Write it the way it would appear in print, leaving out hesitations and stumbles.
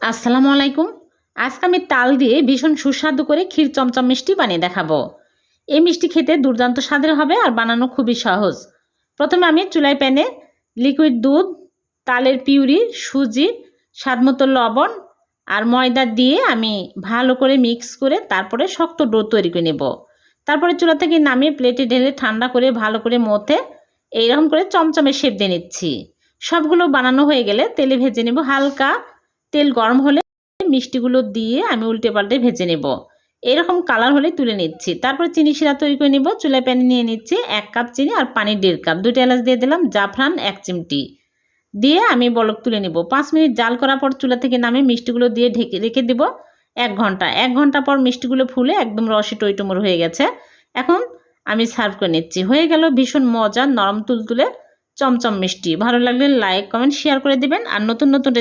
আসসালামু আলাইকুম। আজকে আমি তাল দিয়ে ভীষণ সুস্বাদু করে ক্ষীর চমচম মিষ্টি বানিয়ে দেখাবো। এই মিষ্টি খেতে দুর্দান্ত স্বাদের হবে আর বানানো খুবই সহজ। প্রথমে আমি চুলায় প্যানে লিকুইড দুধ, তালের পিউরি, সুজি, স্বাদমতো লবণ আর ময়দা দিয়ে আমি ভালো করে মিক্স করে তারপরে শক্ত ডো তৈরি করে নেব। তারপরে চুলা থেকে নামিয়ে প্লেটে ঢেলে ঠান্ডা করে ভালো করে মথে এইরকম করে চমচমের শেপ দিয়ে নিচ্ছি। সবগুলো বানানো হয়ে গেলে তেলে ভেজে নেব। হালকা তেল গরম হলে মিষ্টিগুলো দিয়ে আমি উল্টে পাল্টে ভেজে নেব। এরকম কালার হলে তুলে নিচ্ছি। তারপর চিনি শিরা তৈরি করে নেব। চুলায় প্যানে নিয়ে নিচ্ছি 1 কাপ চিনি আর পানি 1.5 কাপ, 2টা এলাচ দিয়ে দিলাম, জাফরান 1 চিমটি দিয়ে আমি বলক তুলে নেব। 5 মিনিট জাল করার পর চুলা থেকে নামিয়ে মিষ্টিগুলো দিয়ে ঢেকে রেখে দেব 1 ঘন্টা। 1 ঘন্টা পর মিষ্টিগুলো ফুলে একদম রসে টইটুমর হয়ে গেছে। এখন আমি সার্ভ করে নিচ্ছি। হয়ে গেল ভীষণ মজার নরম তুলতুলে চমচম মিষ্টি। ভালো লাগলে লাইক, কমেন্ট, শেয়ার করে দিবেন আর নতুন নতুন